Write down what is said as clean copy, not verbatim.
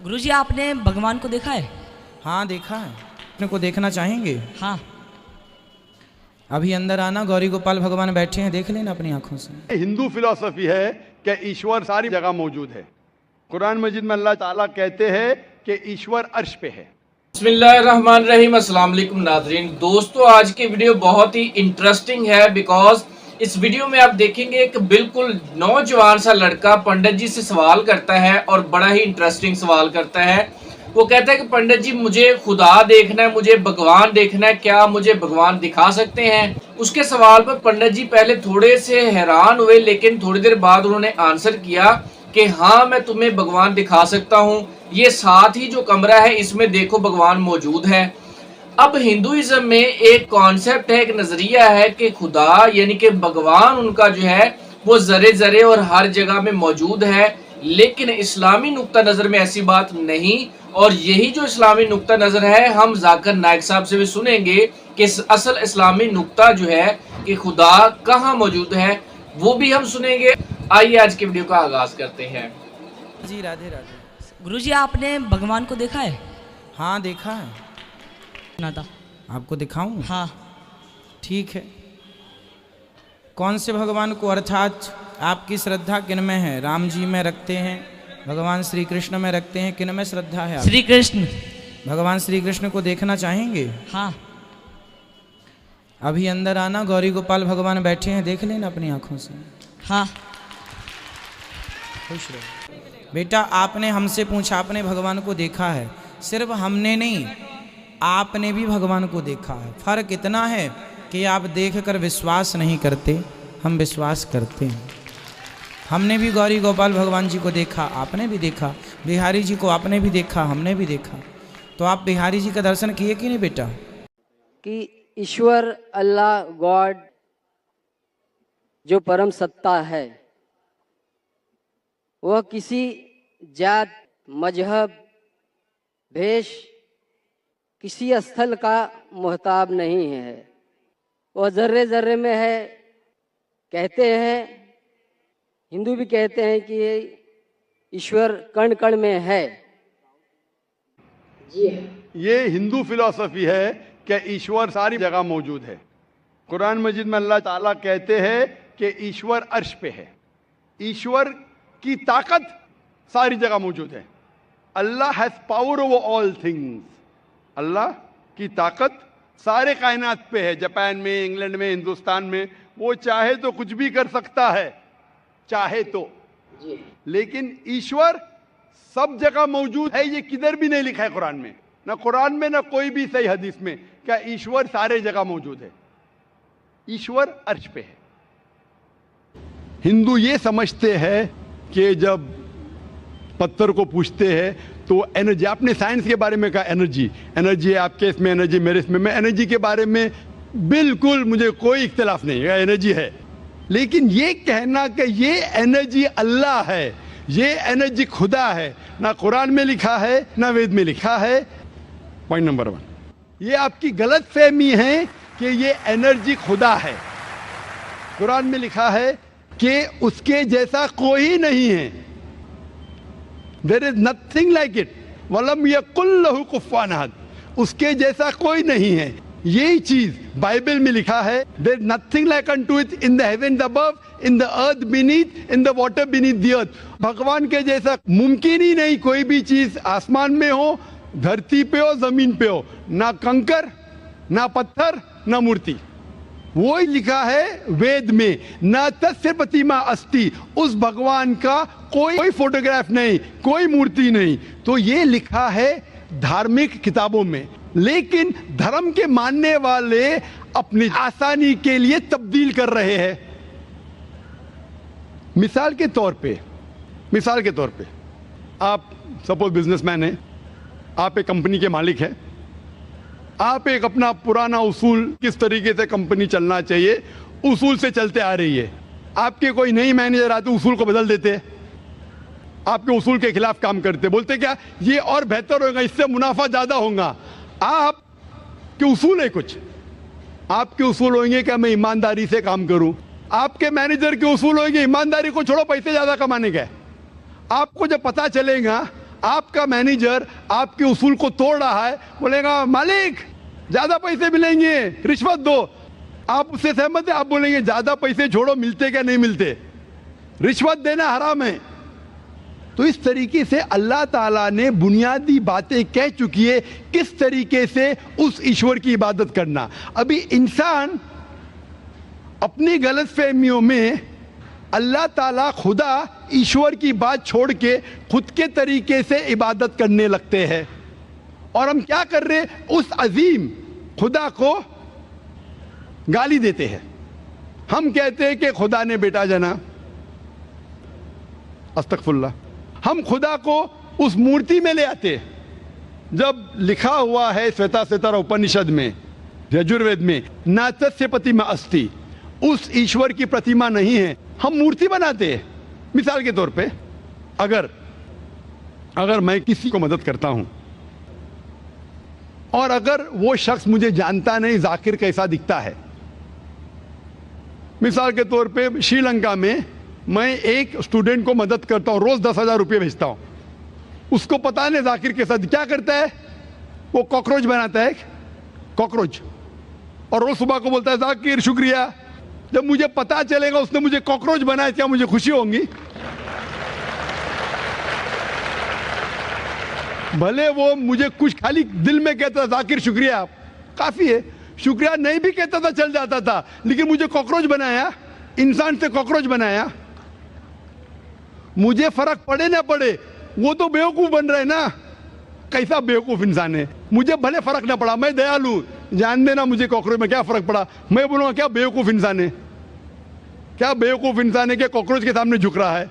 गुरुजी आपने भगवान को देखा है? हाँ देखा है। अपने को देखना चाहेंगे? हाँ। अभी अंदर आना, गौरी गोपाल भगवान बैठे हैं, देख लेना अपनी आंखों से। हिंदू फिलॉसफी है कि ईश्वर सारी जगह मौजूद है। कुरान मजीद में अल्लाह ताला कहते हैं कि ईश्वर अर्श पे है। बिस्मिल्लाहिर्रहमानिर्रहीम। अस्सलाम वालेकुम नाज़रीन। दोस्तों आज की वीडियो बहुत ही इंटरेस्टिंग है बिकॉज इस वीडियो में आप देखेंगे एक बिल्कुल नौजवान सा लड़का पंडित जी से सवाल करता है और बड़ा ही इंटरेस्टिंग सवाल करता है। वो कहता है कि पंडित जी मुझे खुदा देखना है, मुझे भगवान देखना है, क्या मुझे भगवान दिखा सकते हैं? उसके सवाल पर पंडित जी पहले थोड़े से हैरान हुए, लेकिन थोड़ी देर बाद उन्होंने आंसर किया कि हाँ मैं तुम्हें भगवान दिखा सकता हूँ। ये साथ ही जो कमरा है इसमें देखो भगवान मौजूद है। अब हिंदुइज्म में एक कॉन्सेप्ट है, एक नजरिया है कि खुदा यानी कि भगवान उनका जो है वो जरे जरे और हर जगह में मौजूद है, लेकिन इस्लामी नुक्ता नजर में ऐसी बात नहीं। और यही जो इस्लामी नुक्ता नजर है हम जाकिर नाइक साहब से भी सुनेंगे कि असल इस्लामी नुक्ता जो है कि खुदा कहाँ मौजूद है वो भी हम सुनेंगे। आइए आज की वीडियो का आगाज करते हैं। जी राधे राधे। गुरुजी आपने भगवान को देखा है? हाँ देखा है। ना था। आपको दिखाऊं? हाँ। ठीक है। कौन से भगवान को, अर्थात आपकी श्रद्धा किन में है? राम जी में रखते हैं, भगवान श्री कृष्ण में रखते हैं, किन में श्रद्धा है? श्री कृष्ण। भगवान श्री कृष्ण को देखना चाहेंगे? हाँ। अभी अंदर आना, गौरी गोपाल भगवान बैठे हैं, देख लेना अपनी आंखों से। हाँ। खुश रहो बेटा। आपने हमसे पूछा, आपने भगवान को देखा है? सिर्फ हमने नहीं, आपने भी भगवान को देखा है। फर्क इतना है कि आप देखकर विश्वास नहीं करते, हम विश्वास करते हैं। हमने भी गौरी गोपाल भगवान जी को देखा, आपने भी देखा। बिहारी जी को आपने भी देखा, हमने भी देखा। तो आप बिहारी जी का दर्शन किए कि नहीं बेटा? कि ईश्वर अल्लाह गॉड जो परम सत्ता है वह किसी जात, मजहब, भेष, किसी स्थल का मोहताब नहीं है। वह जर्रे जर्रे में है। कहते हैं, हिंदू भी कहते हैं कि ईश्वर कण कण में है। जी ये हिंदू फिलॉसफी है कि ईश्वर सारी जगह मौजूद है। कुरान मजीद में अल्लाह ताला कहते हैं कि ईश्वर अर्श पे है। ईश्वर की ताकत सारी जगह मौजूद है। Allah has power over all things. Allah की ताकत सारे कायनात पे है। जापान में, इंग्लैंड में, हिंदुस्तान में, वो चाहे तो कुछ भी कर सकता है, चाहे तो। लेकिन ईश्वर सब जगह मौजूद है। ये किधर भी नहीं लिखा है कुरान में, ना कुरान में, ना कोई भी सही हदीस में, क्या ईश्वर सारे जगह मौजूद है। ईश्वर अर्श पे है। हिंदू ये समझते हैं कि जब पत्थर को पूछते हैं तो एनर्जी, आपने साइंस के बारे में कहा एनर्जी, एनर्जी है आपके इसमें, एनर्जी मेरे इसमें। मैं एनर्जी के बारे में बिल्कुल, मुझे कोई इख्तिलाफ नहीं है, एनर्जी है। लेकिन ये कहना कि ये एनर्जी अल्लाह है, ये एनर्जी खुदा है, ना कुरान में लिखा है ना वेद में लिखा है। पॉइंट नंबर 1, ये आपकी गलत फहमी है कि ये एनर्जी खुदा है। कुरान में लिखा है कि उसके जैसा कोई नहीं है। There is nothing like it, वलम यकुल लहू कुफुवन अहद। उसके जैसा कोई नहीं है। यही चीज बाइबल में लिखा है, there is nothing like unto it in the heaven above, in the earth beneath, in the water beneath the earth. भगवान के जैसा मुमकिन ही नहीं कोई भी चीज, आसमान में हो, धरती पे हो, जमीन पे हो। ना कंकर, ना पत्थर, ना मूर्ति। वो ही लिखा है वेद में, न तस्य प्रतिमा अस्ति। उस भगवान का कोई फोटोग्राफ नहीं, कोई मूर्ति नहीं। तो ये लिखा है धार्मिक किताबों में। लेकिन धर्म के मानने वाले अपनी आसानी के लिए तब्दील कर रहे हैं। मिसाल के तौर पे आप सपोज बिजनेसमैन हैं, आप एक कंपनी के मालिक हैं। आप एक अपना पुराना उसूल, किस तरीके से कंपनी चलना चाहिए, उसूल से चलते आ रही है। आपके कोई नई मैनेजर आते, उसूल को बदल देते, आपके उसूल के खिलाफ काम करते, बोलते क्या ये और बेहतर होगा, इससे मुनाफा ज्यादा होगा। आपके उसूल है कुछ, आपके उसूल होंगे कि मैं ईमानदारी से काम करूं। आपके मैनेजर के उसूल होंगे ईमानदारी को छोड़ो, पैसे ज्यादा कमाने के। आपको जब पता चलेगा आपका मैनेजर आपके उसूल को तोड़ रहा है, बोलेगा मालिक ज्यादा पैसे मिलेंगे, रिश्वत दो। आप उससे सहमत है? आप बोलेंगे ज्यादा पैसे छोड़ो, मिलते क्या नहीं मिलते, रिश्वत देना हराम है। तो इस तरीके से अल्लाह ताला ने बुनियादी बातें कह चुकी है किस तरीके से उस ईश्वर की इबादत करना। अभी इंसान अपनी गलतफहमियों में अल्लाह ताला खुदा ईश्वर की बात छोड़ के खुद के तरीके से इबादत करने लगते हैं। और हम क्या कर रहे, उस अजीम खुदा को गाली देते हैं। हम कहते हैं कि खुदा ने बेटा जना, अस्तगफुरुल्लाह। हम खुदा को उस मूर्ति में ले आते हैं। जब लिखा हुआ है श्वेताश्वेतर उपनिषद में, यजुर्वेद में, नातस्य प्रतिमा अस्ति, उस ईश्वर की प्रतिमा नहीं है, हम मूर्ति बनाते हैं। मिसाल के तौर पे अगर मैं किसी को मदद करता हूं और अगर वो शख्स मुझे जानता नहीं जाकिर कैसा दिखता है, मिसाल के तौर पे श्रीलंका में मैं एक स्टूडेंट को मदद करता हूं, रोज 10,000 रुपये भेजता हूं, उसको पता नहीं जाकिर कैसा, क्या करता है वो कॉकरोच बनाता है, कॉकरोच, और रोज सुबह को बोलता है जाकिर शुक्रिया। जब मुझे पता चलेगा उसने मुझे कॉकरोच बनाया, क्या मुझे खुशी होगी? भले वो मुझे कुछ खाली दिल में कहता जाकिर शुक्रिया, काफी है, शुक्रिया नहीं भी कहता था चल जाता था, लेकिन मुझे कॉकरोच बनाया, इंसान से कॉकरोच बनाया। मुझे फर्क पड़े ना पड़े, वो तो बेवकूफ बन रहा है ना। कैसा बेवकूफ इंसान है, मुझे भले फर्क ना पड़ा, मैं दयालु, जान देना मुझे कॉकरोच में क्या फर्क पड़ा, मैं बोलूंगा क्या बेवकूफ इंसान है, क्या बेवकूफ इंसान है कि कॉकरोच के सामने झुक रहा है।